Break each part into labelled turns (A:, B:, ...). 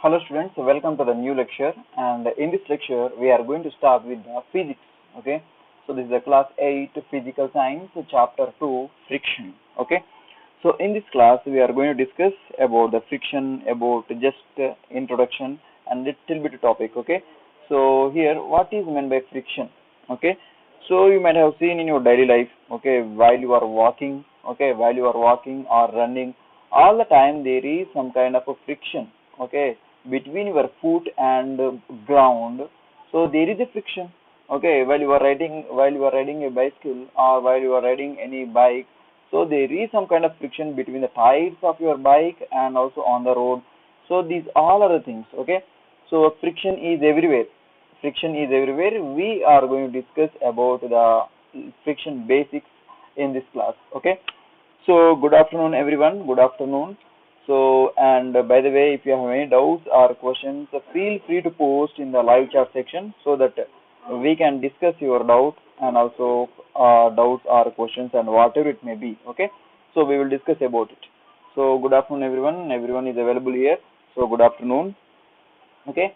A: Hello students, welcome to the new lecture, and in this lecture we are going to start with the physics. Okay, so this is the class 8 physical science chapter 2 friction. Okay, so in this class we are going to discuss about the friction, about just introduction and little bit topic. Okay, so here what is meant by friction? Okay, so you might have seen in your daily life, okay, while you are walking, okay, while you are walking or running, all the time there is some kind of a friction, okay, between your foot and ground. So there is a friction, okay, while you are riding a bicycle or while you are riding any bike. So there is some kind of friction between the tires of your bike and also on the road. So these all are the things, okay. So friction is everywhere. Friction is everywhere. We are going to discuss about the friction basics in this class, okay. So good afternoon everyone, good afternoon. So, and by the way, if you have any doubts or questions, feel free to post in the live chat section so that we can discuss your doubt and also doubts or questions and whatever it may be, okay. So we will discuss about it. So good afternoon everyone, everyone is available here. So good afternoon, okay.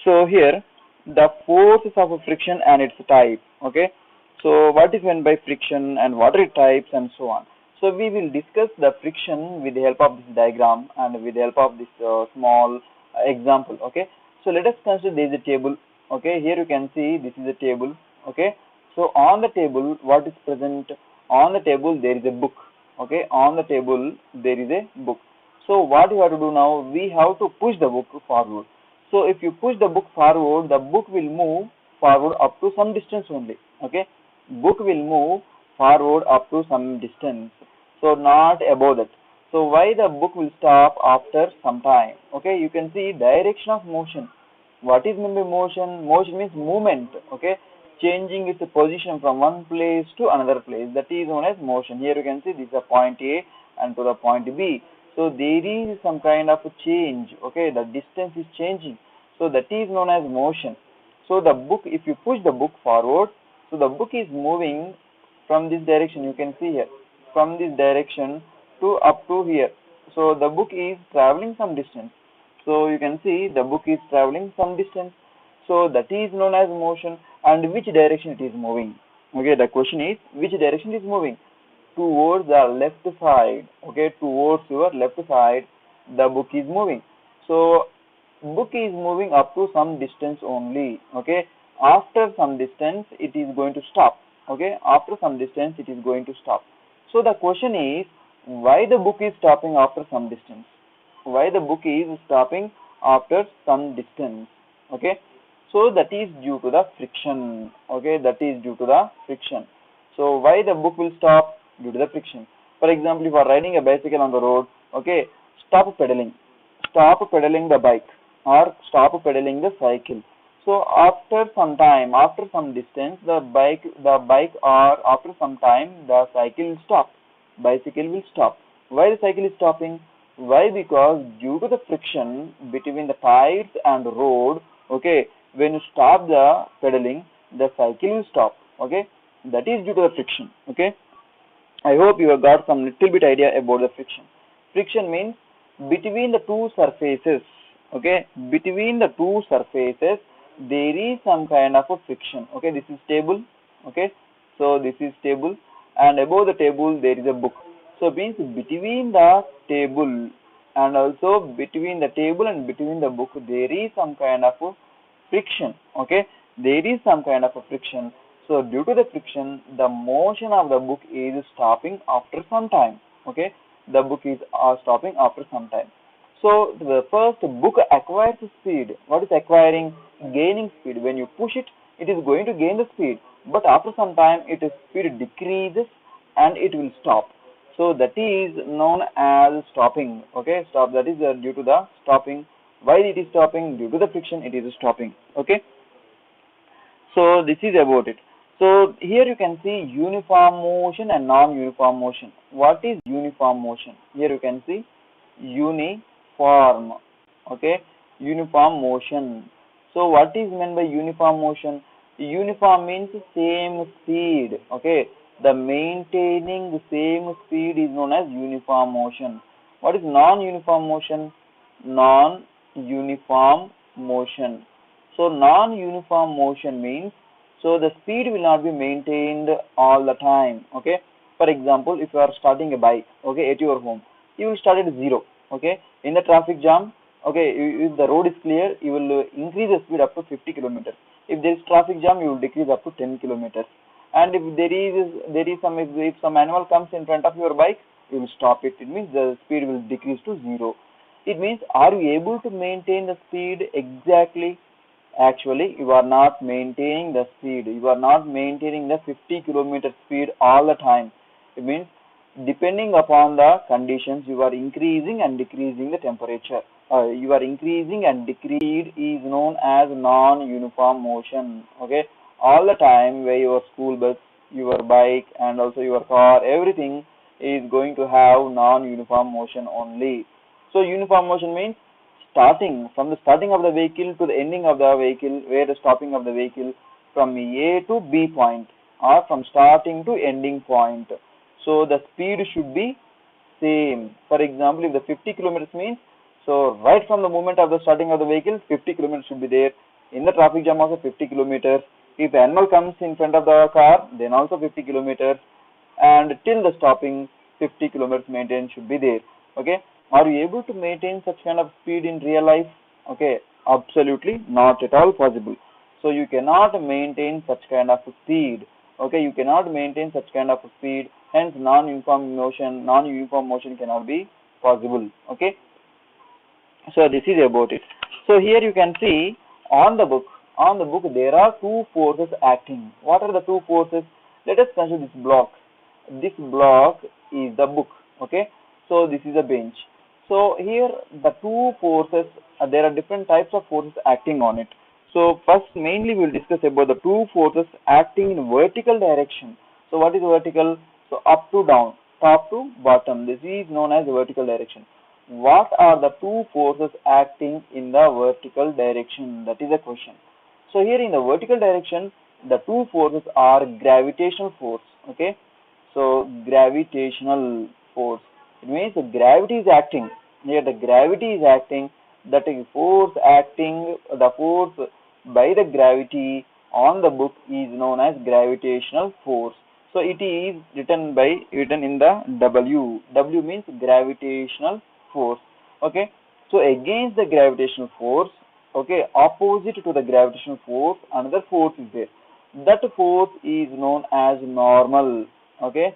A: So here the forces of a friction and its type, okay. So what is meant by friction and what are its types and so on. So we will discuss the friction with the help of this diagram and with the help of this small example, okay. So let us consider there is a table, okay. Here you can see this is a table, okay. So on the table what is present? On the table there is a book, okay. On the table there is a book. So what you have to do now, we have to push the book forward. So if you push the book forward, the book will move forward up to some distance only, okay. Book will move forward up to some distance, so not above that. So why the book will stop after some time? Okay, you can see direction of motion. What is meant by motion? Motion means movement, okay, changing its position from one place to another place. That is known as motion. Here you can see this is a point A and to the point B. So there is some kind of a change, okay, the distance is changing. So that is known as motion. So the book, if you push the book forward, so the book is moving from this direction, you can see here, from this direction to up to here. So the book is traveling some distance. So you can see the book is traveling some distance. So that is known as motion. And which direction it is moving? Okay, the question is which direction it is moving? Towards the left side, okay, towards your left side the book is moving. So book is moving up to some distance only, okay. After some distance it is going to stop, okay. After some distance it is going to stop. So the question is why the book is stopping after some distance? Why the book is stopping after some distance? Okay, so that is due to the friction, okay, that is due to the friction. So why the book will stop? Due to the friction. For example, if you are riding a bicycle on the road, okay, stop pedaling the bike or stop pedaling the cycle. So after some time, after some distance, the bike or after some time the cycle will stop, bicycle will stop. Why the cycle is stopping? Why? Because due to the friction between the tires and the road, okay, when you stop the pedaling, the cycle will stop, okay. That is due to the friction, okay. I hope you have got some little bit idea about the friction. Friction means between the two surfaces, okay, between the two surfaces there is some kind of a friction, okay. This is table, okay, so this is table and above the table there is a book. So it means between the table and also between the table and between the book there is some kind of a friction, okay. There is some kind of a friction. So due to the friction, the motion of the book is stopping after some time, okay. The book is stopping after some time. So the first book acquires speed. What is acquiring? Gaining speed. When you push it, it is going to gain the speed. But after some time, its speed decreases and it will stop. So that is known as stopping. Okay, stop. That is due to the stopping. Why it is stopping? Due to the friction, it is stopping. Okay. So this is about it. So here you can see uniform motion and non-uniform motion. What is uniform motion? Here you can see uniform, okay, uniform motion. So what is meant by uniform motion? Uniform means same speed, okay. The maintaining the same speed is known as uniform motion. What is non-uniform motion? Non non-uniform motion. So non-uniform motion means, so the speed will not be maintained all the time. Okay. For example, if you are starting a bike, okay, at your home, you will start at 0. Okay. In the traffic jam, okay, if the road is clear, you will increase the speed up to 50 kilometers. If there is traffic jam, you will decrease up to 10 kilometers. And if if some animal comes in front of your bike, you will stop it. It means the speed will decrease to 0. It means, are you able to maintain the speed exactly? Actually, you are not maintaining the speed. You are not maintaining the 50 kilometer speed all the time. It means, depending upon the conditions, you are increasing and decreasing the temperature. You are increasing and decreasing is known as non-uniform motion. Okay, all the time where your school bus, your bike, and also your car, everything is going to have non-uniform motion only. So uniform motion means starting from the starting of the vehicle to the ending of the vehicle, where the stopping of the vehicle from A to B point, or from starting to ending point. So the speed should be same. For example, if the 50 kilometers means, so right from the moment of the starting of the vehicle, 50 kilometers should be there. In the traffic jam also 50 kilometers. If animal comes in front of the car, then also 50 kilometers. And till the stopping, 50 kilometers maintained should be there. Okay. Are you able to maintain such kind of speed in real life? Okay. Absolutely not at all possible. So you cannot maintain such kind of speed. Okay. You cannot maintain such kind of speed. Hence, non-uniform motion cannot be possible. Okay. So this is about it. So here you can see on the book there are two forces acting. What are the two forces? Let us consider this block. This block is the book. Okay. So this is a bench. So here the two forces, there are different types of forces acting on it. So first mainly we will discuss about the two forces acting in vertical direction. So what is vertical? So up to down, top to bottom. This is known as vertical direction. What are the two forces acting in the vertical direction? That is the question. So here in the vertical direction, the two forces are gravitational force. Okay. So gravitational force. It means the gravity is acting. Here the gravity is acting. That is force acting. The force by the gravity on the book is known as gravitational force. So it is written in the W. W means gravitational force. Okay. So against the gravitational force, okay, opposite to the gravitational force, another force is there. That force is known as normal. Okay.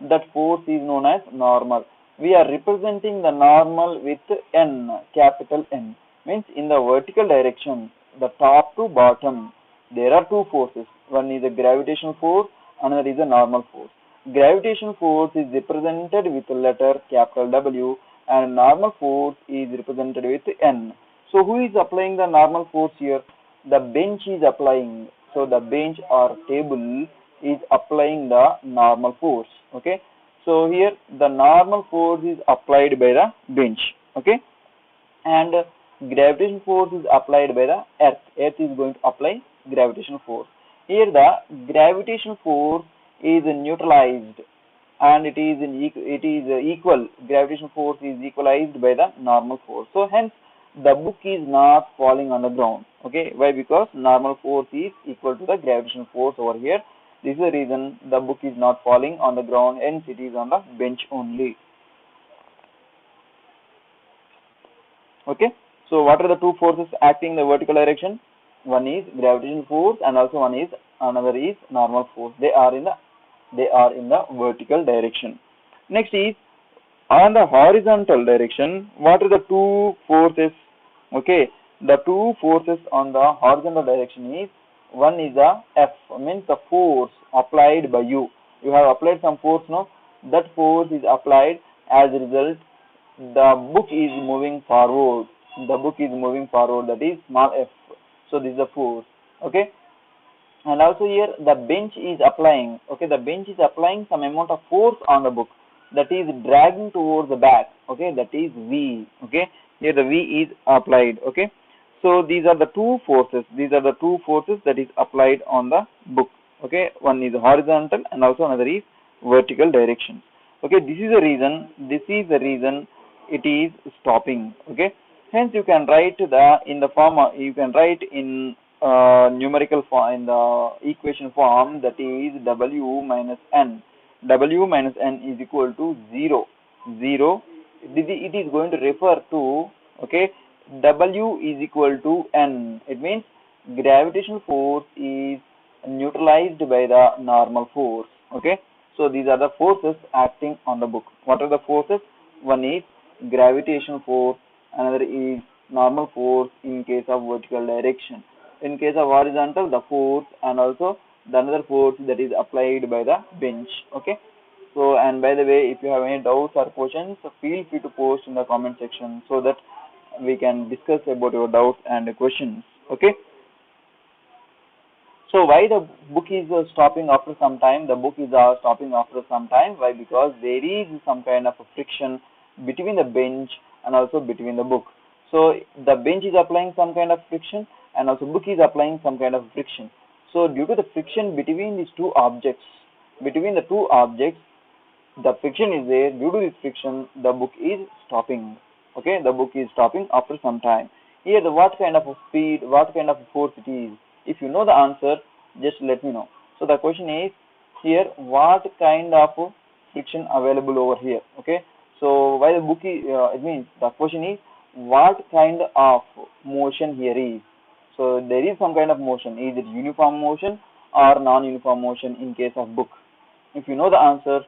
A: That force is known as normal. We are representing the normal with N, capital N. Means in the vertical direction, the top to bottom, there are two forces. One is a gravitational force, another is a normal force. Gravitational force is represented with the letter capital W, and normal force is represented with N. So who is applying the normal force here? The bench is applying. So the bench or table is applying the normal force. Okay. So here the normal force is applied by the bench. Okay. And gravitational force is applied by the earth. Earth is going to apply gravitational force. Here the gravitational force is neutralized, and it is equal. Gravitational force is equalized by the normal force. So hence the book is not falling on the ground. Okay. Why? Because normal force is equal to the gravitational force over here. This is the reason the book is not falling on the ground, hence it is on the bench only. Okay. So what are the two forces acting in the vertical direction? One is gravitational force, and also another is normal force. They are in the vertical direction. Next is on the horizontal direction. What are the two forces? Okay. The two forces on the horizontal direction is, one is the F, means the force applied by you. You have applied some force, no? That force is applied. As a result, the book is moving forward. The book is moving forward. That is small f. So this is the force. Okay. And also here the bench is applying. Okay. The bench is applying some amount of force on the book. That is dragging towards the back. Okay. That is V. Okay. Here the V is applied. Okay. So these are the two forces. These are the two forces that is applied on the book. Okay. One is horizontal and also another is vertical direction. Okay. This is the reason it is stopping. Okay. Hence, you can write in the form you can write in numerical form in the equation form, that is W minus N. W minus N is equal to 0. 0. It is going to refer to, okay, W is equal to N. It means gravitational force is neutralized by the normal force. Okay, so these are the forces acting on the book. What are the forces? One is gravitational force, another is normal force in case of vertical direction. In case of horizontal, the force, and also the another force that is applied by the bench. Okay, so, and by the way, if you have any doubts or questions, feel free to post in the comment section so that we can discuss about your doubts and questions. Okay, so why the book is stopping after some time? The book is stopping after some time. Why? Because there is some kind of a friction between the bench and also between the book. So the bench is applying some kind of friction, and also book is applying some kind of friction. So due to the friction between these two objects, the friction is there. Due to this friction, the book is stopping. Okay, the book is stopping after some time. Here, what kind of a speed, what kind of a force it is? If you know the answer, just let me know. So the question is here, what kind of friction available over here? Okay, so while the book is, it means the question is what kind of motion here is. So there is some kind of motion. Is it uniform motion or non-uniform motion in case of book? If you know the answer,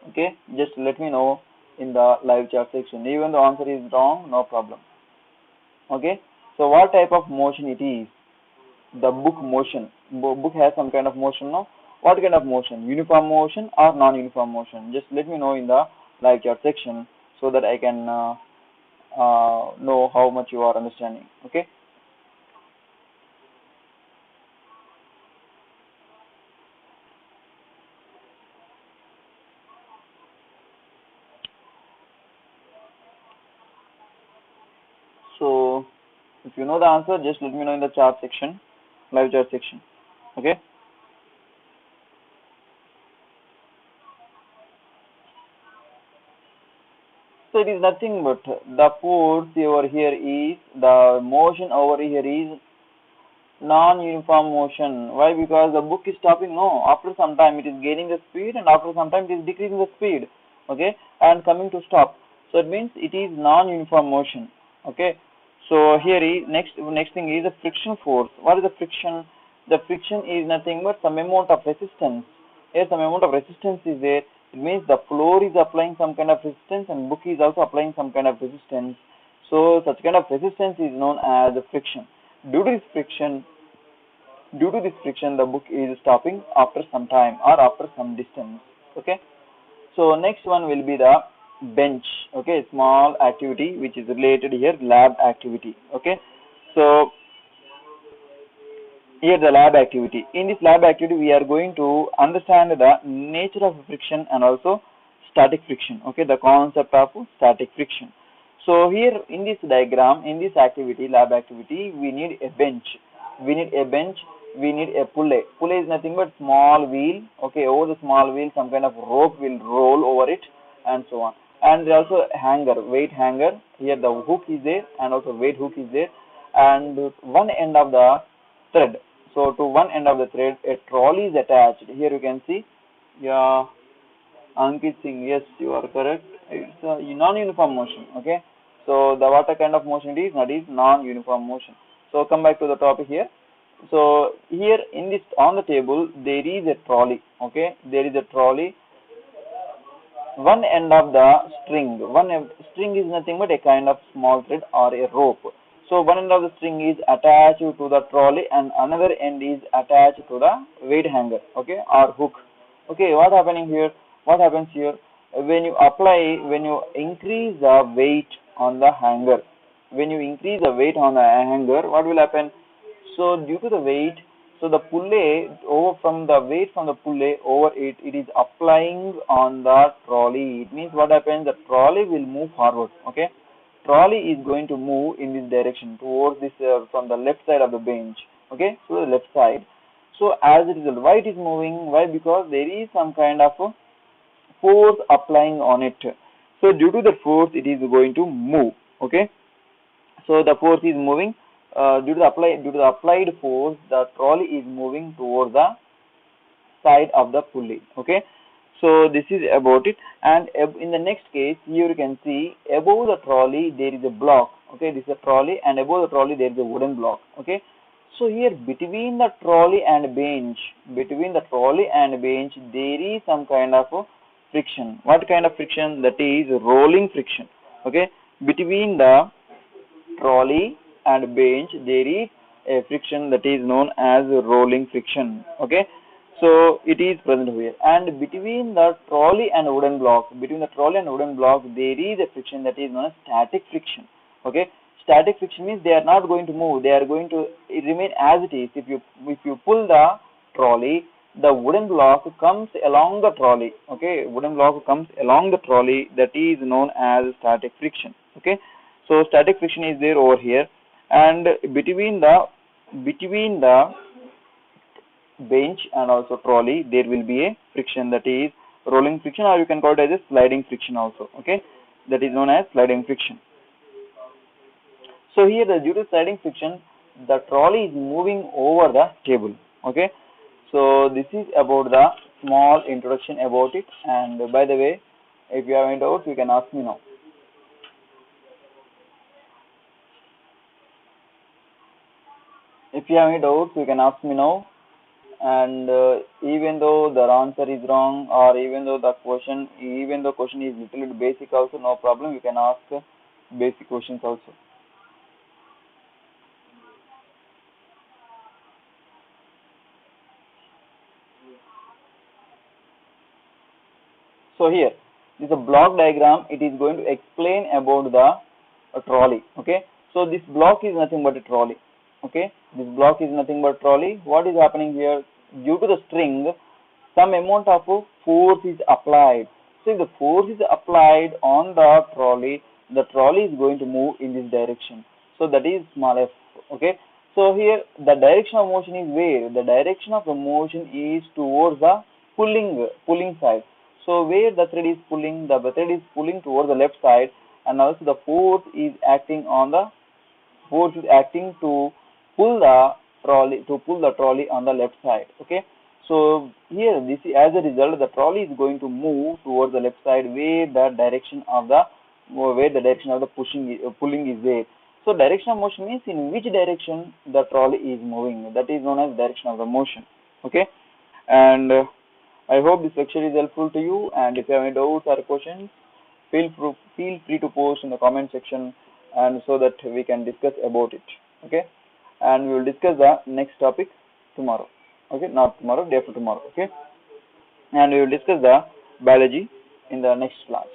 A: okay, just let me know in the live chat section. Even the answer is wrong, no problem. Okay, so what type of motion it is? The book motion. Book has some kind of motion, no? What kind of motion? Uniform motion or non-uniform motion? Just let me know in the live chat section so that I can know how much you are understanding. Okay. So if you know the answer, just let me know in the chat section, live chat section. Okay. So it is nothing but the force over here is, the motion over here is non-uniform motion. Why? Because the book is stopping. No, after some time it is gaining the speed, and after some time it is decreasing the speed. Okay, and coming to stop. So it means it is non-uniform motion. Okay, so here is next thing is the friction force. What is the friction? The friction is nothing but some amount of resistance. Here some amount of resistance is there. It means the floor is applying some kind of resistance, and book is also applying some kind of resistance. So such kind of resistance is known as the friction. Due to this friction, the book is stopping after some time or after some distance. Okay, so next one will be the bench. Okay, small activity which is related here, lab activity. Okay, so here the lab activity. In this lab activity, we are going to understand the nature of friction and also static friction. Okay, the concept of static friction. So here in this diagram, in this activity, lab activity, we need a bench. We need a pulley. Pulley is nothing but small wheel. Okay, over the small wheel, some kind of rope will roll over it, and so on. And there also a hanger, weight hanger. Here the hook is there, and also weight hook is there. And one end of the thread. So to one end of the thread, a trolley is attached. Here you can see, yeah, Ankit Singh, yes, you are correct. It's a non-uniform motion. Okay, so the what kind of motion it is? That is non-uniform motion. So come back to the topic here. So here in this, on the table there is a trolley. Okay, there is a trolley. One end of the string is nothing but a kind of small thread or a rope. So one end of the string is attached to the trolley, and another end is attached to the weight hanger. Okay, or hook. Okay, what happening here? What happens here? When you increase the weight on the hanger, what will happen? So due to the weight, so the pulley over from the weight from the pulley over it is applying on the trolley. It means what happens? The trolley will move forward. Okay, trolley is going to move in this direction towards this from the left side of the bench. Okay, so the left side. So as a result, why it is moving? Why? Because there is some kind of force applying on it. So due to the force, it is going to move. Okay. So the force is moving due to the applied force. The trolley is moving towards the side of the pulley. Okay, so this is about it. And in the next case, here you can see above the trolley there is a block. Okay, this is a trolley, and above the trolley there is a wooden block. Okay, so here between the trolley and bench, there is some kind of friction. What kind of friction? That is rolling friction. Okay, between the trolley and bench there is a friction that is known as rolling friction. Okay, so it is present here. And between the trolley and wooden block, there is a friction that is known as static friction. Okay, static friction means they are not going to move, they are going to remain as it is. If you pull the trolley, the wooden block comes along the trolley. Okay, wooden block comes along the trolley, that is known as static friction. Okay, so static friction is there over here. And between the bench and also trolley there will be a friction, that is rolling friction, or you can call it as a sliding friction also. Okay, that is known as sliding friction. So here, due to sliding friction, the trolley is moving over the table. Okay, so this is about the small introduction about it. And by the way, if you have any doubts, you can ask me now. If you have any doubts, you can ask me now. And even though the answer is wrong, or even though question is little bit basic also, no problem, you can ask basic questions also. So here, this is a block diagram. It is going to explain about the trolley. Okay, so this block is nothing but a trolley. Okay, this block is nothing but trolley. What is happening here? Due to the string, some amount of force is applied. So if the force is applied on the trolley is going to move in this direction. So that is small f. Okay, so here the direction of motion is where? The direction of the motion is towards the pulling side. So where the thread is pulling, towards the left side, and also the force is acting to pull the trolley on the left side. Okay, so here as a result, the trolley is going to move towards the left side where the direction of the pulling is there. So direction of motion means in which direction the trolley is moving. That is known as direction of the motion. Okay, and I hope this lecture is helpful to you. And if you have any doubts or questions, feel free to post in the comment section, and so that we can discuss about it. Okay, and we will discuss the next topic tomorrow. Okay, not tomorrow, day after tomorrow. Okay, and we will discuss the biology in the next class.